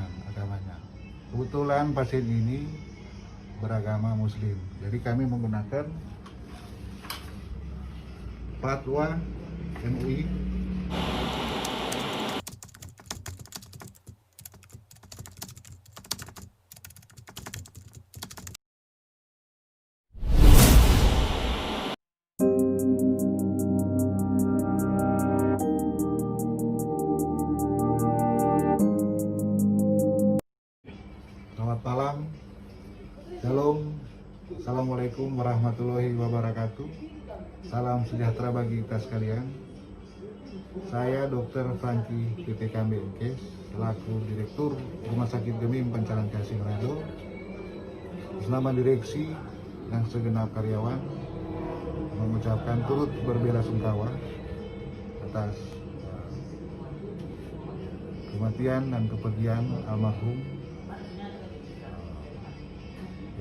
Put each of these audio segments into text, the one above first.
keyakinan agamanya. Kebetulan pasien ini beragama Muslim, jadi kami menggunakan fatwa MUI. Selamat malam, Shalom, Assalamualaikum warahmatullahi wabarakatuh. Salam sejahtera bagi kita sekalian. Saya Dr. Franky PPK Menkes, selaku Direktur Rumah Sakit Gemim Pancaran Kasih Manado, bersama direksi dan segenap karyawan mengucapkan turut berbelasungkawa atas kematian dan kepergian almarhum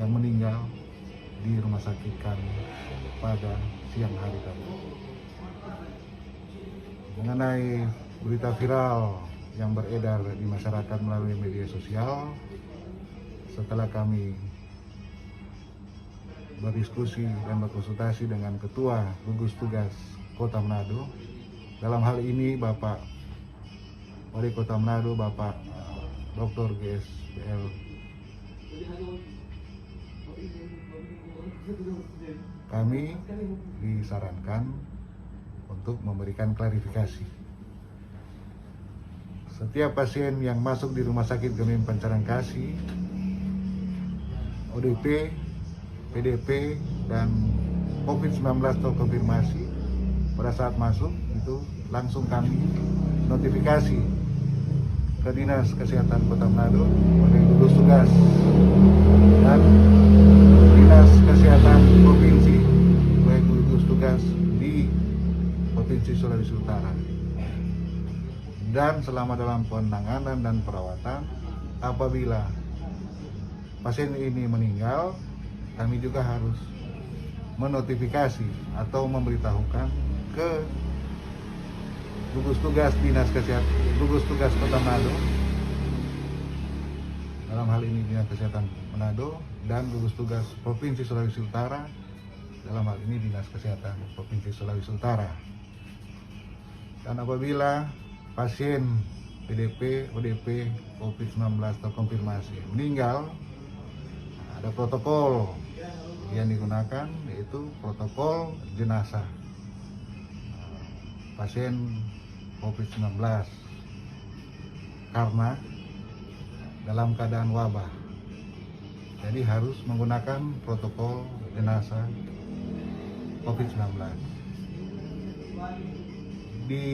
yang meninggal di rumah sakit kami pada siang hari tadi. Mengenai berita viral yang beredar di masyarakat melalui media sosial, setelah kami berdiskusi dan berkonsultasi dengan Ketua Gugus Tugas Kota Manado, dalam hal ini Bapak Wali Kota Manado, Bapak Dr. GSBL, kami disarankan untuk memberikan klarifikasi. Setiap pasien yang masuk di Rumah Sakit Gemim Pancaran Kasih, ODP, PDP, dan COVID-19 terkonfirmasi, pada saat masuk itu langsung kami notifikasi ke Dinas Kesehatan Kota Manado oleh gugus tugas dan Dinas Kesehatan Provinsi oleh gugus tugas di Provinsi Sulawesi Utara. Dan selama dalam penanganan dan perawatan, apabila pasien ini meninggal, kami juga harus menotifikasi atau memberitahukan ke gugus tugas Dinas Kesehatan, gugus tugas Kota Manado, dalam hal ini Dinas Kesehatan Manado, dan gugus tugas Provinsi Sulawesi Utara, dalam hal ini Dinas Kesehatan Provinsi Sulawesi Utara. Dan apabila pasien PDP, ODP, COVID-19 terkonfirmasi meninggal, ada protokol yang digunakan, yaitu protokol jenazah pasien COVID-19 karena dalam keadaan wabah. Jadi harus menggunakan protokol jenazah COVID-19. Di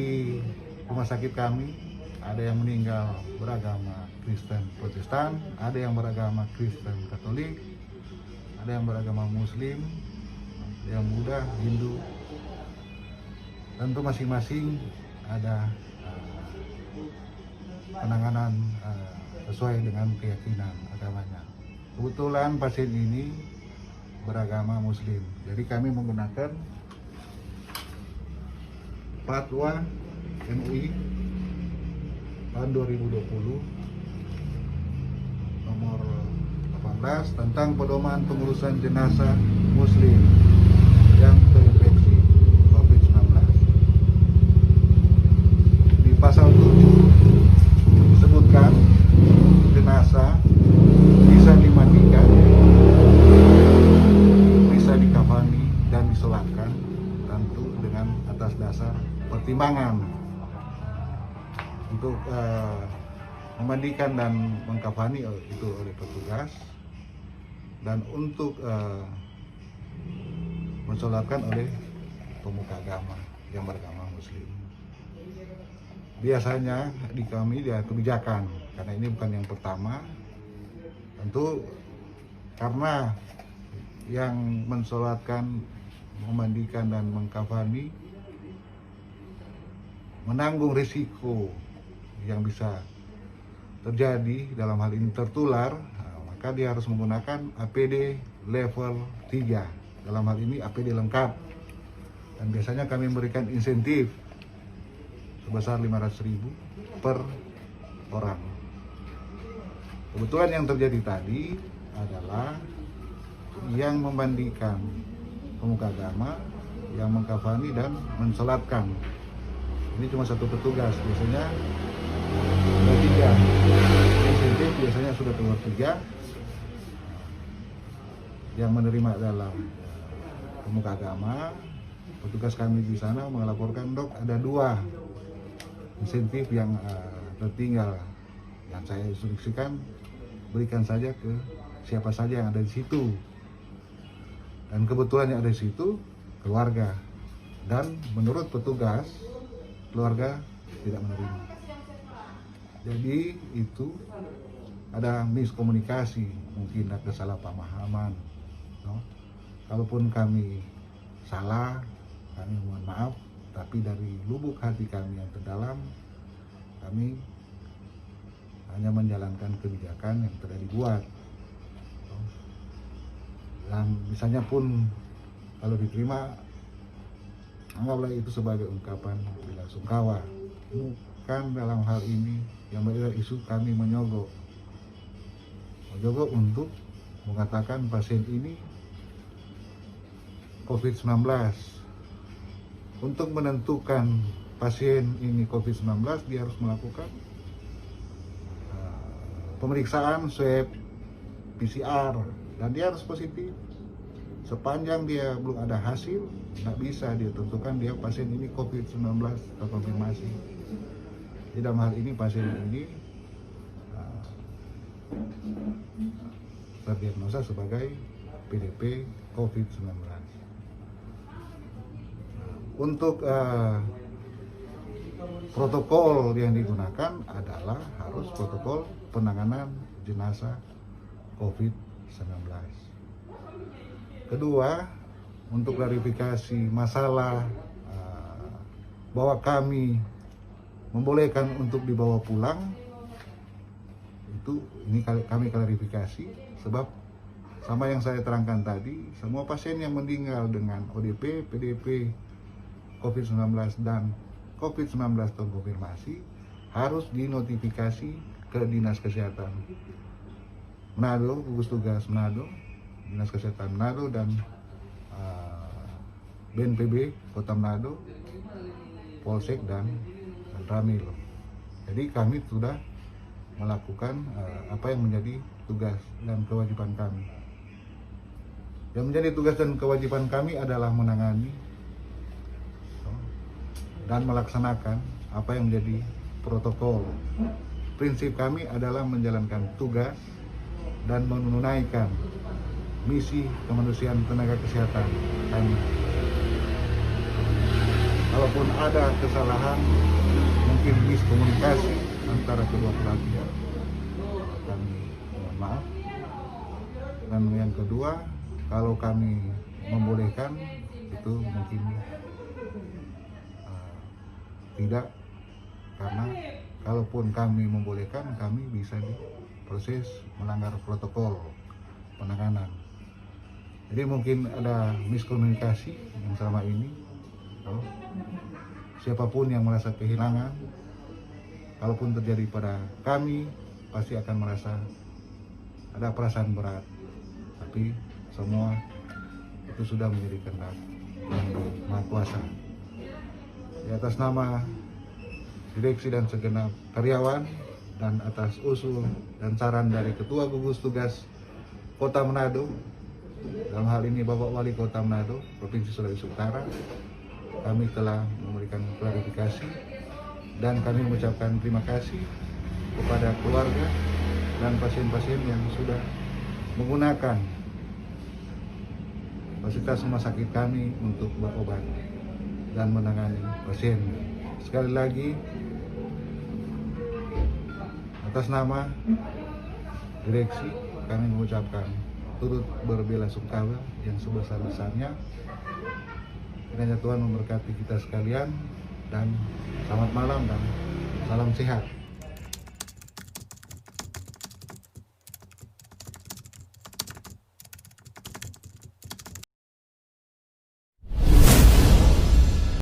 rumah sakit kami ada yang meninggal beragama Kristen Protestan, ada yang beragama Kristen Katolik, ada yang beragama Muslim, ada yang Buddha, Hindu. Tentu masing-masing ada penanganan sesuai dengan keyakinan agamanya. Kebetulan pasien ini beragama Muslim, jadi kami menggunakan fatwa MUI tahun 2020 nomor 18 tentang pedoman pengurusan jenazah Muslim yang terinfeksi COVID-19. Di pasal 7 disebutkan jenazah bisa dimandikan, bisa dikafani dan disolatkan, tentu dengan atas dasar pertimbangan untuk memandikan dan mengkafani itu oleh petugas, dan untuk mensolatkan oleh pemuka agama yang beragama Muslim. Biasanya di kami dia kebijakan, karena ini bukan yang pertama, tentu karena yang mensolatkan, memandikan dan mengkafani menanggung risiko yang bisa terjadi, dalam hal ini tertular, maka dia harus menggunakan APD level 3, dalam hal ini APD lengkap. Dan biasanya kami memberikan insentif sebesar 500.000 per orang. Kebetulan yang terjadi tadi adalah yang memandikan pemuka agama, yang mengkafani dan mensolatkan. Ini cuma satu petugas, biasanya ada 3. Insentif biasanya sudah keluar 3. Yang menerima adalah pemuka agama. Petugas kami di sana melaporkan, dok, ada 2 insentif yang tertinggal. Yang saya instruksikan, berikan saja ke siapa saja yang ada di situ. Dan kebetulan yang ada di situ keluarga. Dan menurut petugas, keluarga tidak menerima. Jadi itu ada miskomunikasi, mungkin ada kesalahpahaman. No? Kalaupun kami salah, kami mohon maaf, tapi dari lubuk hati kami yang terdalam, kami hanya menjalankan kebijakan yang telah dibuat. Dan misalnya pun kalau diterima, anggaplah itu sebagai ungkapan bela sungkawa. Bukan dalam hal ini yang beredar isu kami menyogok untuk mengatakan pasien ini COVID-19. Untuk menentukan pasien ini COVID-19, dia harus melakukan pemeriksaan swab PCR dan dia harus positif. Sepanjang dia belum ada hasil, nggak bisa dia tentukan dia pasien ini COVID-19 terkonfirmasi. Di dalam hal ini pasien ini terdiagnosa sebagai PDP COVID-19. Untuk protokol yang digunakan adalah harus protokol penanganan jenazah COVID-19. Kedua, untuk klarifikasi masalah bahwa kami membolehkan untuk dibawa pulang, ini kami klarifikasi, sebab sama yang saya terangkan tadi, semua pasien yang meninggal dengan ODP, PDP, COVID-19 dan COVID-19 terkonfirmasi harus dinotifikasi ke Dinas Kesehatan Manado, gugus tugas Manado, Dinas Kesehatan Manado dan BNPB Kota Manado, Polsek dan Ramil. Jadi kami sudah melakukan apa yang menjadi tugas dan kewajiban kami. Yang menjadi tugas dan kewajiban kami adalah menangani dan melaksanakan apa yang menjadi protokol. Prinsip kami adalah menjalankan tugas dan menunaikan misi kemanusiaan tenaga kesehatan kami. Kalaupun ada kesalahan, mungkin miskomunikasi antara kedua belah pihak, kami mohon maaf. Dan yang kedua, kalau kami membolehkan, itu mungkin tidak, karena kalaupun kami membolehkan, kami bisa diproses melanggar protokol penanganan. Jadi mungkin ada miskomunikasi yang selama ini. Siapapun yang merasa kehilangan, kalaupun terjadi pada kami, pasti akan merasa ada perasaan berat. Tapi semua itu sudah menjadi kehendak yang Maha Kuasa. Di atas nama direksi dan segenap karyawan, dan atas usul dan saran dari Ketua Gugus Tugas Kota Manado, dalam hal ini Bapak Wali Kota Manado, Provinsi Sulawesi Utara, kami telah memberikan klarifikasi dan kami mengucapkan terima kasih kepada keluarga dan pasien-pasien yang sudah menggunakan fasilitas rumah sakit kami untuk berobat dan menangani pasien. Sekali lagi, atas nama direksi, kami mengucapkan turut berbelasungkawa yang sebesar-besarnya. Kiranya Tuhan memberkati kita sekalian, dan selamat malam dan salam sehat.